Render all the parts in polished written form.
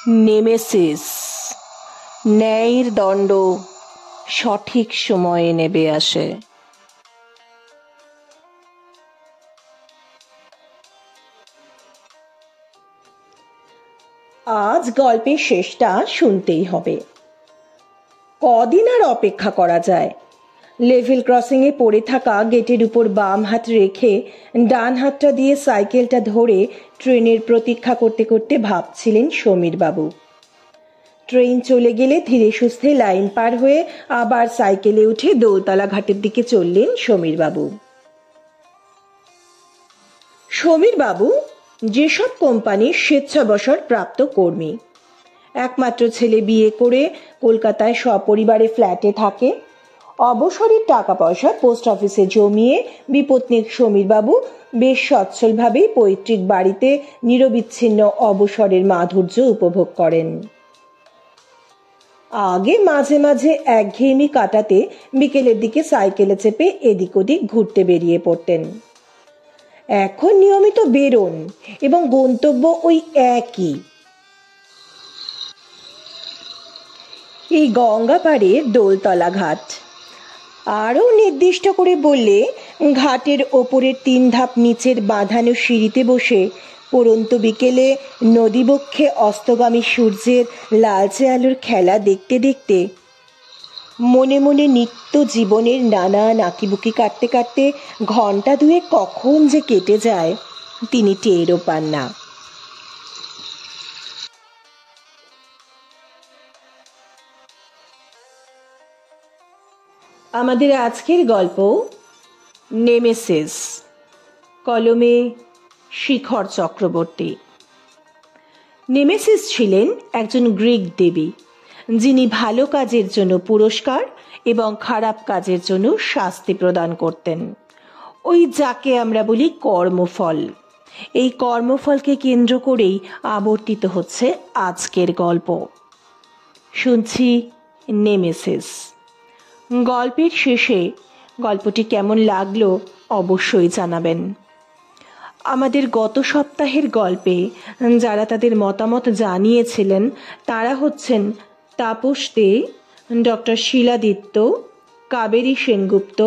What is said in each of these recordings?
Nemesis, ন্যায়ের দণ্ড সঠিক সময়ে নেমে আসে। আজ গল্পের শেষটা শুনতেই হবে। কদিন আর অপেক্ষা করা যায়? লেভেল ক্রসিংয়ে পড়ে থাকা গেটের উপর বাম হাত রেখে ডান হাতটা দিয়ে সাইকেলটা ধরে ট্রেনের প্রতীক্ষা করতে করতে ভাবছিলেন সমীরবাবু। ট্রেন চলে গেলে ধীরে সুস্থে লাইন পার হয়ে আবার সাইকেলে উঠে দোলতলা ঘাটের দিকে চললেন সমীরবাবু। সমীরবাবু যেসব কোম্পানির স্বেচ্ছাবসর প্রাপ্ত কর্মী, একমাত্র ছেলে বিয়ে করে কলকাতায় সপরিবারে ফ্ল্যাটে থাকে। অবসরের টাকা পয়সা পোস্ট অফিসে জমিয়ে বিপত্নিক সমীরবাবু বেশ সচ্ছলভাবেই পৈতৃক বাড়িতে নিরবিচ্ছিন্ন অবসরের মাধুর্য উপভোগ করেন। আগে মাঝে মাঝে একঘেয়েমি কাটাতে বিকেলের দিকে সাইকেলে চেপে এদিক ওদিক ঘুরতে বেরিয়ে পড়তেন। এখন নিয়মিত বেরোন এবং গন্তব্য ওই একই, এই গঙ্গা পাড়ের দোলতলা ঘাট। আরও নির্দিষ্ট করে বললে ঘাটের ওপরের 3 ধাপ নিচের বাঁধানো সিঁড়িতে বসে পড়ন্ত বিকেলে নদীবক্ষে অস্তগামী সূর্যের লালচে আলোর খেলা দেখতে দেখতে মনে মনে নিত্য জীবনের নানা নাকিবুকি কাটতে কাটতে ঘন্টা 2 কখন যে কেটে যায় তিনি টেরও পান না। আমাদের আজকের গল্প নেমেসিস, কলমে শিখর চক্রবর্তী। নেমেসিস ছিলেন একজন গ্রিক দেবী, যিনি ভালো কাজের জন্য পুরস্কার এবং খারাপ কাজের জন্য শাস্তি প্রদান করতেন। ওই যাকে আমরা বলি কর্মফল। এই কর্মফলকে কেন্দ্র করেই আবর্তিত হচ্ছে আজকের গল্প। শুনছি নেমেসিস। গল্পের শেষে গল্পটি কেমন লাগলো অবশ্যই জানাবেন। আমাদের গত সপ্তাহের গল্পে যারা তাদের মতামত জানিয়েছিলেন তারা হচ্ছেন তাপস দে, ডক্টর শিলাদিত্য, কাবেরী সেনগুপ্ত,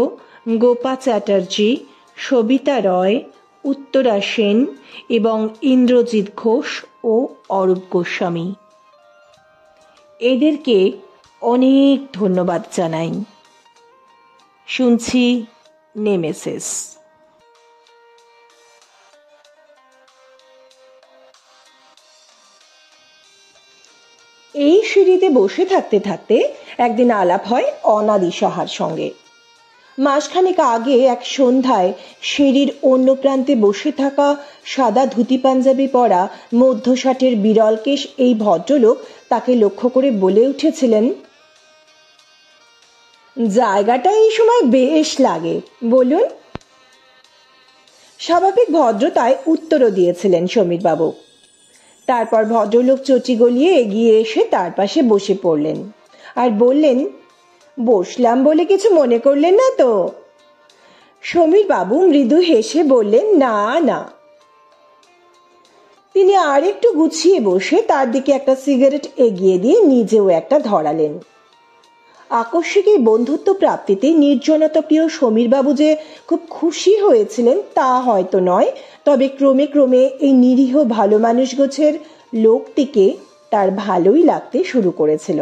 গোপা চ্যাটার্জি, সবিতা রয়, উত্তরা সেন এবং ইন্দ্রজিৎ ঘোষ ও অরূপ গোস্বামী। এদেরকে অনেক ধন্যবাদ জানাই। শুনছি নেমেসিস। এই সিঁড়িতে বসে থাকতে থাকতে একদিন আলাপ হয় অনাদি সাহার সঙ্গে। মাসখানেক আগে এক সন্ধ্যায় সিঁড়ির অন্য প্রান্তে বসে থাকা সাদা ধুতি পাঞ্জাবি পরা মধ্যষাটের বিরলকেশ এই ভদ্রলোক তাকে লক্ষ্য করে বলে উঠেছিলেন, জায়গাটা এই সময় বেশ লাগে, বলুন। স্বাভাবিক ভদ্রতায় উত্তরও দিয়েছিলেন সমীরবাবু। তারপর ভদ্রলোক চটি গলিয়ে এগিয়ে এসে তার পাশে বসে পড়লেন আর বললেন, বসলাম বলে কিছু মনে করলেন না তো? সমীরবাবু মৃদু হেসে বললেন, না না। তিনি আর একটু গুছিয়ে বসে তার দিকে একটা সিগারেট এগিয়ে দিয়ে নিজেও একটা ধরালেন। আকস্মিক এই বন্ধুত্ব প্রাপ্তিতে নির্জনতা প্রিয় সমীরবাবু যে খুব খুশি হয়েছিলেন তা হয়তো নয়, তবে ক্রমে ক্রমে এই নিরীহ ভালো মানুষ গোছের লোকটিকে তার ভালোই লাগতে শুরু করেছিল।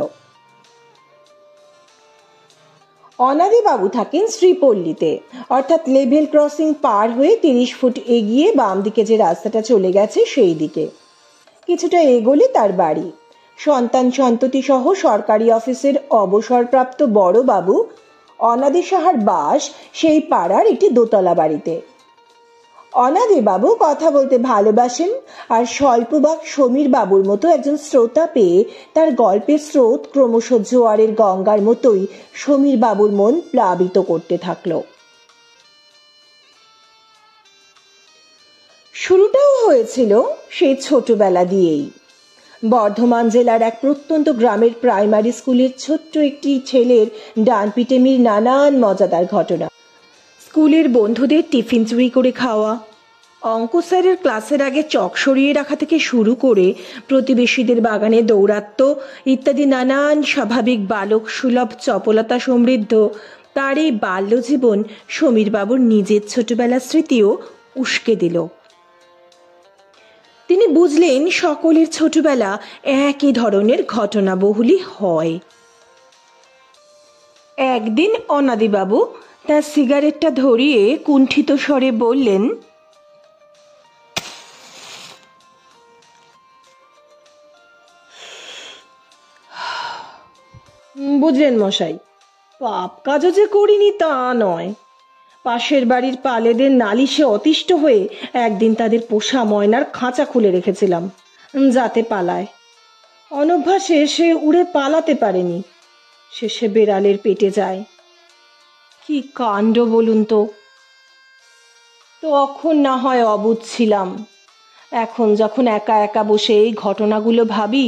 অনাদিবাবু থাকেন শ্রীপল্লীতে, অর্থাৎ লেভেল ক্রসিং পার হয়ে 30 ফুট এগিয়ে বাম দিকে যে রাস্তাটা চলে গেছে সেই দিকে। কিছুটা এগোলে তার বাড়ি। সন্তান সন্ততি সহ সরকারি অফিসের অবসরপ্রাপ্ত বড় বাবু অনাদি সাহার বাস সেই পাড়ার একটি দোতলা বাড়িতে। অনাদি বাবু কথা বলতে ভালোবাসেন আর স্বল্পবাক সমীর বাবুর মতো একজন শ্রোতা পেয়ে তার গল্পের স্রোত ক্রমশ জোয়ারের গঙ্গার মতোই সমীর বাবুর মন প্লাবিত করতে থাকলো। শুরুটাও হয়েছিল সেই ছোটবেলা দিয়েই। বর্ধমান জেলার এক প্রত্যন্ত গ্রামের প্রাইমারি স্কুলের ছোট্ট একটি ছেলের ডান পিটেমির নানান মজাদার ঘটনা। স্কুলের বন্ধুদের টিফিন চুরি করে খাওয়া, অঙ্ক স্যারের ক্লাসের আগে চক সরিয়ে রাখা থেকে শুরু করে প্রতিবেশীদের বাগানে দৌরাত্ম্য ইত্যাদি নানান স্বাভাবিক বালক সুলভ চপলতা সমৃদ্ধ তার এই বাল্যজীবন সমীরবাবুর নিজের ছোটবেলার স্মৃতিও উস্কে দিল। তিনি বুঝলেন সকলের ছোটবেলা একই ধরনের ঘটনাবহুলই হয়। একদিন অনাদিবাবু তার সিগারেটটা ধরিয়ে কুণ্ঠিত স্বরে বললেন, বুঝলেন মশাই, পাপ কাজও যে করিনি তা নয়। পাশের বাড়ির পালেদের নালিশে অতিষ্ঠ হয়ে একদিন তাদের পোষা ময়নার খাঁচা খুলে রেখেছিলাম যাতে পালায়। অনভ্যাসে সে উড়ে পালাতে পারেনি, শেষে বেড়ালের পেটে যায়। কি কাণ্ড বলুন তো। তখন না হয় অবুঝ ছিলাম, এখন যখন একা একা বসে এই ঘটনাগুলো ভাবি,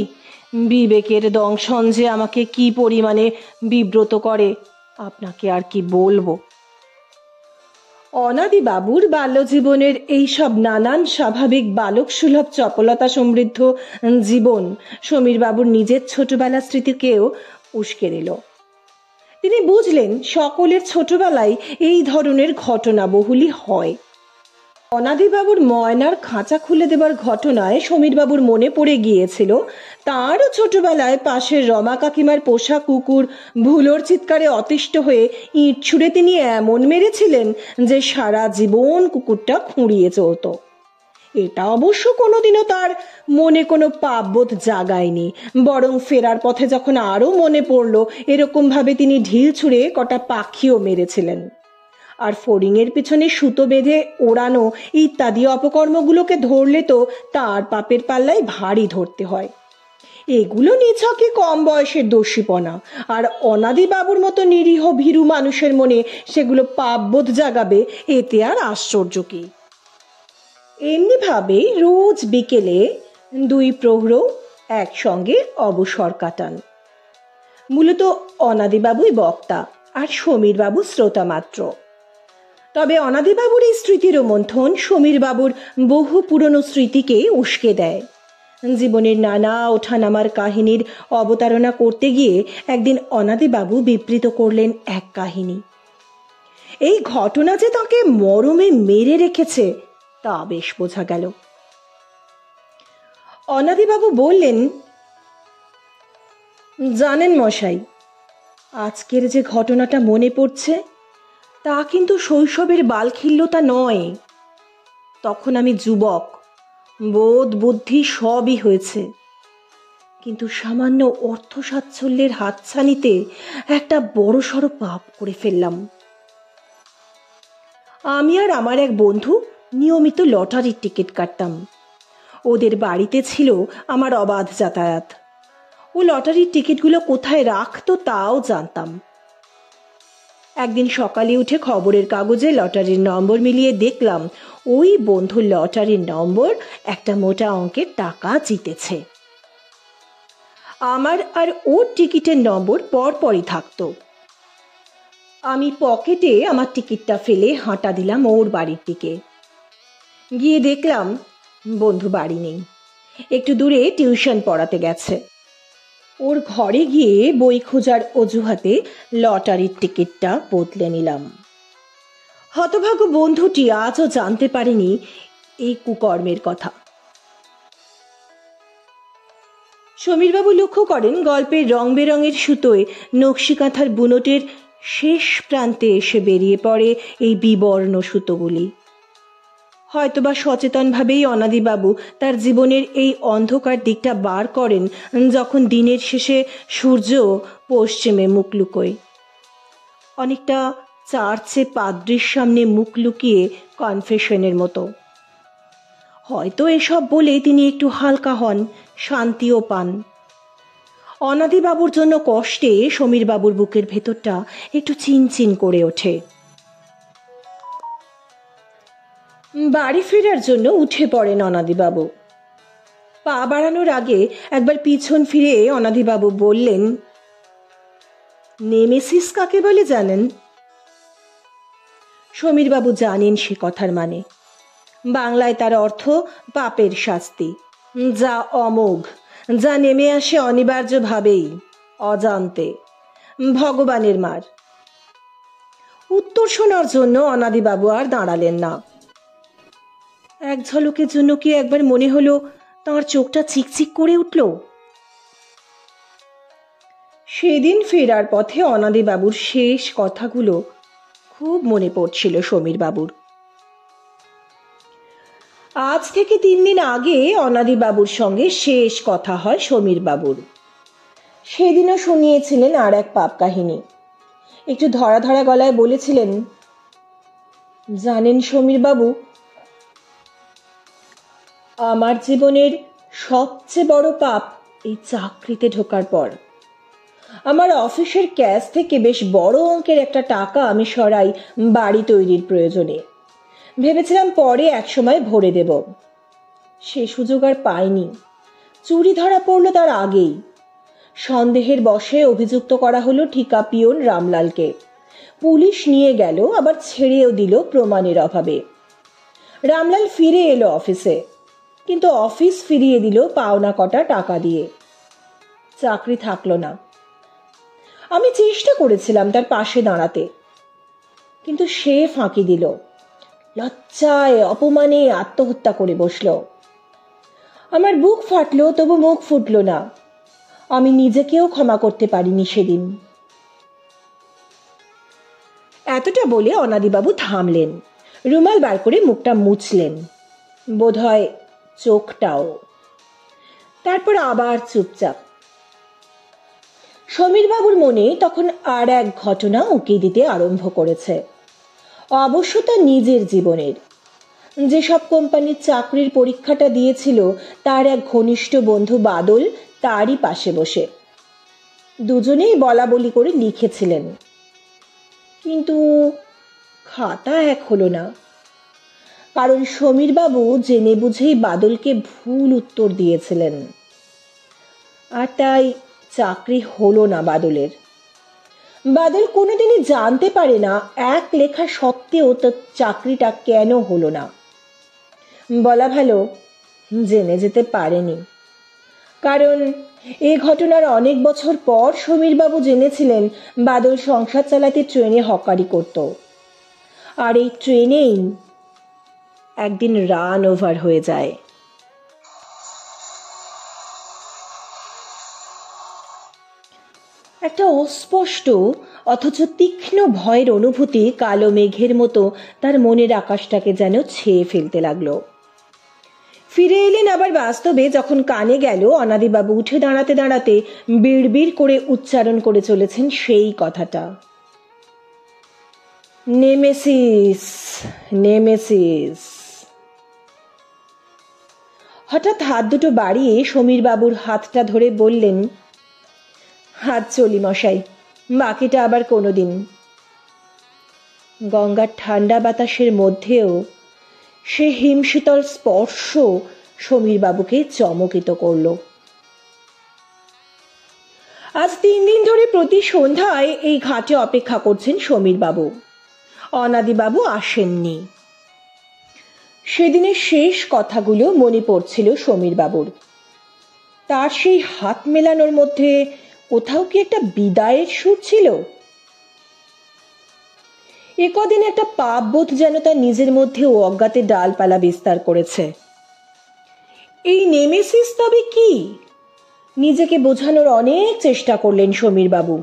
বিবেকের দংশন যে আমাকে কি পরিমাণে বিব্রত করে আপনাকে আর কি বলবো। অনাদিবাবুর বাল্যজীবনের এইসব নানান স্বাভাবিক বালক সুলভ চপলতা সমৃদ্ধ জীবন সমীরবাবুর নিজের ছোটবেলার স্মৃতিকেও উস্কে দিল। তিনি বুঝলেন সকলের ছোটবেলায় এই ধরনের ঘটনাবহুলই হয়। অনাদিবাবুর ময়নার খাঁচা খুলে দেবার ঘটনায় সমীরবাবুর মনে পড়ে গিয়েছিল তারও ছোটবেলায় পাশের রমা কাকিমার পোষা কুকুর ভুলোর চিৎকারে অতিষ্ঠ হয়ে ইঁট ছুঁড়ে তিনি এমন মেরেছিলেন যে সারা জীবন কুকুরটা খুঁড়িয়ে চলত। এটা অবশ্য কোনোদিনও তার মনে কোনো পাপবোধ জাগায়নি, বরং ফেরার পথে যখন আরো মনে পড়ল এরকম ভাবে তিনি ঢিল ছুঁড়ে কটা পাখিও মেরেছিলেন। আর ফড়িংয়ের পিছনে সুতো বেঁধে ওড়ানো ইত্যাদি অপকর্মগুলোকে ধরলে তো তার পাপের পাল্লায় ভারী ধরতে হয়। এগুলো নিছকই কম বয়সের দোষীপনা, আর অনাদিবাবুর মতো নিরীহ ভীরু মানুষের মনে সেগুলো পাপবোধ জাগাবে এতে আর আশ্চর্য কি। এমনি ভাবে রোজ বিকেলে দুই প্রহর একসঙ্গে অবসর কাটান। মূলত অনাদিবাবুই বক্তা আর সমীরবাবু শ্রোতা মাত্র। তবে অনাদিবাবুর এই স্মৃতি রোমন্থন সমীরবাবুর বহু পুরনো স্মৃতিকে উস্কে দেয়। জীবনের নানা ওঠানামার কাহিনীর অবতারণা করতে গিয়ে একদিন অনাদিবাবু বিবৃত করলেন এক কাহিনী। এই ঘটনা যে তাকে মরমে মেরে রেখেছে তা বেশ বোঝা গেল। অনাদিবাবু বললেন, জানেন মশাই, আজকের যে ঘটনাটা মনে পড়ছে তা কিন্তু শৈশবের বালখিল্যতা নয়। তখন আমি যুবক, বোধ বুদ্ধি সবই হয়েছে, কিন্তু সামান্য অর্থ সাচ্ছল্যের হাতছানিতে একটা বড়সড় পাপ করে ফেললাম। আমি আর আমার এক বন্ধু নিয়মিত লটারির টিকিট কাটতাম। ওদের বাড়িতে ছিল আমার অবাধ যাতায়াত। ও লটারির টিকিটগুলো কোথায় রাখতো তাও জানতাম। একদিন সকালে উঠে খবরের কাগজে লটারির নম্বর মিলিয়ে দেখলাম ওই বন্ধুর লটারির নম্বর একটা মোটা অঙ্কের টাকা জিতেছে। আমার আর ওর টিকিটের নম্বর পরপরই থাকতো। আমি পকেটে আমার টিকিটটা ফেলে হাঁটা দিলাম ওর বাড়ির দিকে। গিয়ে দেখলাম বন্ধু বাড়ি নেই, একটু দূরে টিউশন পড়াতে গেছে। ওর ঘরে গিয়ে বই খোঁজার অজুহাতে লটারির টিকিটটা বদলে নিলাম। হতভাগ্য বন্ধুটি আজও জানতে পারেনি এই কুকর্মের কথা। সমীরবাবু লক্ষ্য করেন গল্পের রং বেরঙের সুতোয় নকশি কাঁথার বুনটের শেষ প্রান্তে এসে বেরিয়ে পড়ে এই বিবর্ণ সুতোগুলি। হয়তোবা সচেতনভাবেই অনাদিবাবু তার জীবনের এই অন্ধকার দিকটা বার করেন যখন দিনের শেষে সূর্য পশ্চিমে মুখ লুকোয়, অনেকটা চার্চে পাদ্রির সামনে মুখ লুকিয়ে কনফেশনের মতো। হয়তো এসব বলে তিনি একটু হালকা হন, শান্তিও পান। অনাদিবাবুর জন্য কষ্টে সমীরবাবুর বুকের ভেতরটা একটু চিনচিন করে ওঠে। বাড়ি ফেরার জন্য উঠে পড়েন অনাদিবাবু। পা বাড়ানোর আগে একবার পিছন ফিরে অনাদিবাবু বললেন, নেমেসিস কাকে বলে জানেন? সমীরবাবু জানেন সে কথার মানে। বাংলায় তার অর্থ পাপের শাস্তি, যা অমোঘ, যা নেমে আসে অনিবার্যভাবেই, অজান্তে, ভগবানের মার। উত্তর শোনার জন্য অনাদিবাবু আর দাঁড়ালেন না। এক ঝলকের জন্য কি একবার মনে হলো তাঁর চোখটা চিকচিক করে উঠল। সেদিন ফেরার পথে অনাদিবাবুর শেষ কথাগুলো খুব মনে পড়ছিল সমীর বাবুর। আজ থেকে 3 দিন আগে অনাদিবাবুর সঙ্গে শেষ কথা হয় সমীর বাবুর। সেদিনও শুনিয়েছিলেন আর এক পাপ কাহিনী। একটু ধরা ধরা গলায় বলেছিলেন, জানেন সমীর বাবু, আমার জীবনের সবচেয়ে বড় পাপ এই চাকরিতে ঢোকার পর। আমার অফিসের ক্যাশ থেকে বেশ বড় অঙ্কের একটা টাকা আমি সরাই বাড়ি তৈরির প্রয়োজনে। ভেবেছিলাম পরে একসময় ভরে দেব। সে সুযোগ আর পাইনি। চুরি ধরা পড়লো তার আগেই। সন্দেহের বশে অভিযুক্ত করা হলো ঠিকা পিয়ন রামলালকে। পুলিশ নিয়ে গেল, আবার ছেড়েও দিল প্রমাণের অভাবে। রামলাল ফিরে এলো অফিসে, কিন্তু অফিস ফিরিয়ে দিল পাওনা কটা টাকা দিয়ে। চাকরি থাকলো না। আমি চেষ্টা করেছিলাম তার পাশে দাঁড়াতে, কিন্তু সে ফাঁকি দিল। লজ্জায় অপমানে আত্মহত্যা করে বসলো। আমার বুক ফাটলো, তবু মুখ ফুটলো না। আমি নিজেকেও ক্ষমা করতে পারিনি সেদিন। এতটা বলে অনাদিবাবু থামলেন, রুমাল বার করে মুখটা মুছলেন, বোধহয় চোখটাও। তারপর আবার চুপচাপ। সমীর বাবুর মনে তখন আর এক ঘটনা উঁকি দিতে আরম্ভ করেছে, অবশ্য তার নিজের জীবনের। যেসব কোম্পানির চাকরির পরীক্ষাটা দিয়েছিল তার এক ঘনিষ্ঠ বন্ধু বাদল তারই পাশে বসে। দুজনেই বলা বলি করে লিখেছিলেন, কিন্তু খাতা এক হলো না। কারণ সমীর বাবু জেনে বুঝেই বাদলকে ভুল উত্তর দিয়েছিলেন, আর তাই চাকরি হলো না বাদলের। বাদল কোনোদিনই জানতে পারে না এক লেখা সত্ত্বেও তার চাকরিটা কেন হলো না। বলা ভালো জেনে যেতে পারেনি। কারণ এ ঘটনার অনেক বছর পর সমীর বাবু জেনেছিলেন বাদল সংসার চালাতে ট্রেনে হকারি করত, আর এই ট্রেনেই একদিন রান ওভার হয়ে যায়। একটা অস্পষ্ট অথচ তীক্ষ্ণ ভয়ের অনুভূতি কালো মেঘের মতো তার মনের আকাশটাকে যেন ছেয়ে ফেলতে লাগলো। ফিরে এলেন আবার বাস্তবে, যখন কানে গেল অনাদিবাবু উঠে দাঁড়াতে দাঁড়াতে বিড়বিড় করে উচ্চারণ করে চলেছেন সেই কথাটা, নেমেসিস, নেমেসিস। হঠাৎ হাত দুটো বাড়িয়ে সমীর বাবুর হাতটা ধরে বললেন, হাত চলি মশাই, বাকিটা আবার কোনোদিন। গঙ্গার ঠান্ডা বাতাসের মধ্যেও সে হিমশীতল স্পর্শ সমীর বাবুকে চমকিত করল। আজ 3 দিন ধরে প্রতি সন্ধ্যায় এই ঘাটে অপেক্ষা করছেন সমীর বাবু। অনাদিবাবু আসেননি। সেদিনের শেষ কথাগুলো মনে পড়ছিল সমীর বাবুর। তার সেই হাত মেলানোর মধ্যে কোথাও কি একটা বিদায়ের সুর ছিল? একদিন একটা পাপবোধ যেন তার নিজের মধ্যে অজ্ঞাতে ডালপালা বিস্তার করেছে। এই নেমেসিস তবে কি? নিজেকে বোঝানোর অনেক চেষ্টা করলেন সমীর বাবু।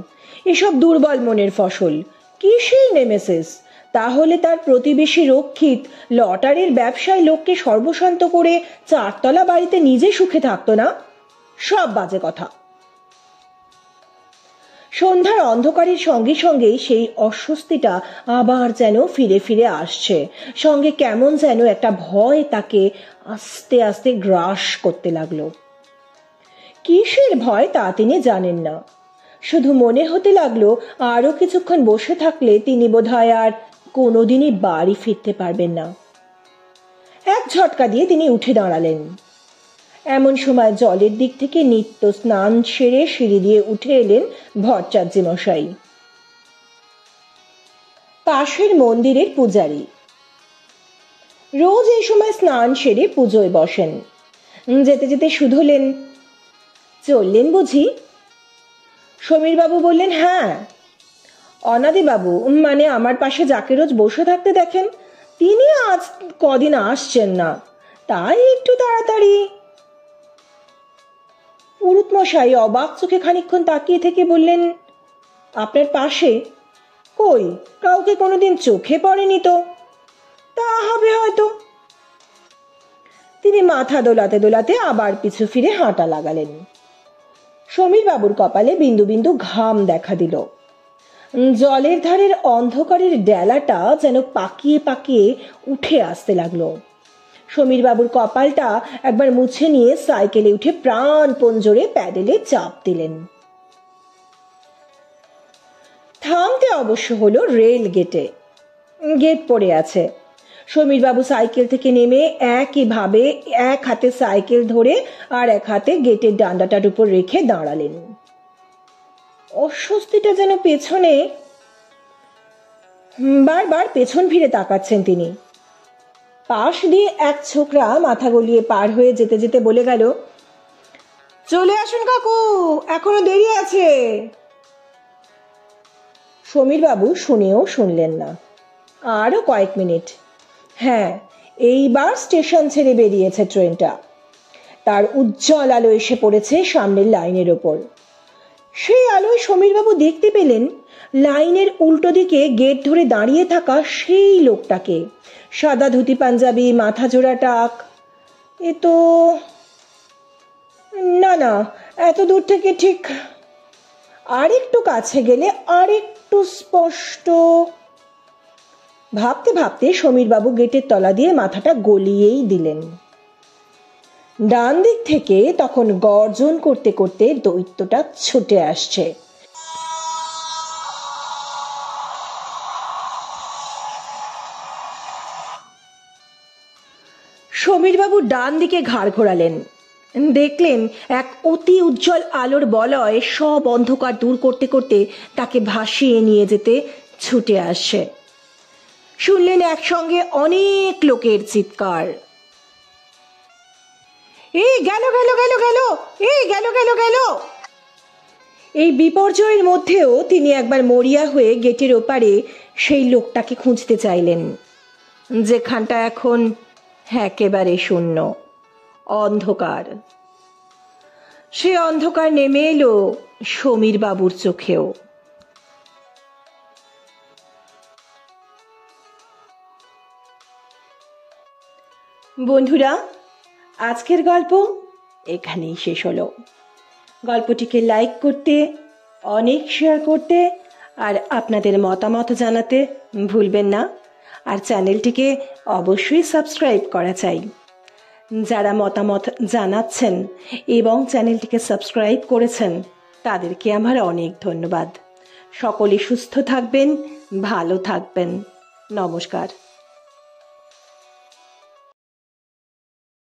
এসব দুর্বল মনের ফসল। কিসের নেমেসিস? তাহলে তার প্রতিবেশী রক্ষিত লটারির ব্যবসায় লোককে সর্বশান্ত করে 4 তলা বাড়িতে নিজে সুখে থাকতো না? সব বাজে কথা। সন্ধ্যার অন্ধকারের সঙ্গে সঙ্গে সেই অস্বস্তিটা আবার যেন ফিরে ফিরে আসছে। সঙ্গে কেমন যেন একটা ভয় তাকে আস্তে আস্তে গ্রাস করতে লাগলো। কিসের ভয় তা তিনি জানেন না, শুধু মনে হতে লাগলো আরো কিছুক্ষণ বসে থাকলে তিনি বোধহয় আর কোনোদিনই বাড়ি ফিরতে পারবেন না। এক ঝটকা দিয়ে তিনি উঠে দাঁড়ালেন। এমন সময় জলের দিক থেকে নিত্য স্নান সেরে সিঁড়ি দিয়ে উঠে এলেন ভট্টাচার্য মশাই, পাশের মন্দিরের পূজারী। রোজ এই সময় স্নান সেরে পুজোয় বসেন। যেতে যেতে শুধলেন, চললেন বুঝি? সমীরবাবু বললেন, হ্যাঁ। অনাদিবাবু, মানে আমার পাশে যাকে রোজ বসে থাকতে দেখেন, তিনি আজ কদিন আসছেন না, তাই একটু তাড়াতাড়ি। পুরুত মশাই অবাক চোখে খানিকক্ষণ তাকিয়ে থেকে বললেন, আপনার পাশে? কই, কাউকে কোনোদিন চোখে পড়েনি তো। তা হবে হয়তো। তিনি মাথা দোলাতে দোলাতে আবার পিছু ফিরে হাঁটা লাগালেন। সমীরবাবুর কপালে বিন্দু বিন্দু ঘাম দেখা দিল। জলের ধারের অন্ধকারের ডেলাটা যেন পাকিয়ে পাকিয়ে উঠে আসতে লাগলো। সমীরবাবুর কপালটা একবার মুছে নিয়ে সাইকেলে উঠে প্রাণপণ জোরে প্যাডেলে চাপ দিলেন। থামতে অবশ্য হলো রেল গেটে। গেট পড়ে আছে। সমীরবাবু সাইকেল থেকে নেমে একইভাবে এক হাতে সাইকেল ধরে আর এক হাতে গেটের ডান্ডাটার উপর রেখে দাঁড়ালেন। অস্বস্তিটা যেন পেছনে, বারবার পেছন ফিরে তাকাচ্ছেন তিনি। পাশ দিয়ে এক ছোকরা মাথা গলিয়ে পার হয়ে যেতে যেতে বলে গেল, চলে আসুন কাকু, এখনো দেরি আছে। সমীরবাবু শুনেও শুনলেন না। আরো কয়েক মিনিট। হ্যাঁ, এইবার স্টেশন ছেড়ে বেরিয়েছে ট্রেনটা। তার উজ্জ্বল আলো এসে পড়েছে সামনের লাইনের ওপর। সেই আলোয় সমীরবাবু দেখতে পেলেন লাইনের উল্টো দিকে গেট ধরে দাঁড়িয়ে থাকা সেই লোকটাকে। সাদা ধুতি পাঞ্জাবি, মাথা জোড়া টাক। এ তো না, এত দূর থেকে ঠিক। আরেকটু কাছে গেলে আরেকটু স্পষ্ট। ভাবতে ভাবতে সমীরবাবু গেটের তলা দিয়ে মাথাটা গলিয়েই দিলেন। ডান দিক থেকে তখন গর্জন করতে করতে দৈত্যটা ছুটে আসছে। সমীরবাবু ডান দিকে ঘাড় ঘোরালেন। দেখলেন এক অতি উজ্জ্বল আলোর বলয় সব অন্ধকার দূর করতে করতে তাকে ভাসিয়ে নিয়ে যেতে ছুটে আসছে। শুনলেন একসঙ্গে অনেক লোকের চিৎকার, এই গেল গেল গেল গেল, এই গেল গেল গেল। এই বিপর্যয়ের মধ্যেও তিনি একবার মরিয়া হয়ে গেটের ওপারে সেই লোকটাকে খুঁজতে চাইলেন, যেখানটা এখন একেবারে শূন্য, অন্ধকার। সে অন্ধকার নেমে এলো সমীরবাবুর চোখেও। বন্ধুরা, আজকের গল্প এখানেই শেষ হলো। গল্পটিকে লাইক করতে, অনেক শেয়ার করতে আর আপনাদের মতামত জানাতে ভুলবেন না। আর চ্যানেলটিকে অবশ্যই সাবস্ক্রাইব করা চাই। যারা মতামত জানাচ্ছেন এবং চ্যানেলটিকে সাবস্ক্রাইব করেছেন তাদেরকে আমার অনেক ধন্যবাদ। সকলে সুস্থ থাকবেন, ভালো থাকবেন। নমস্কার।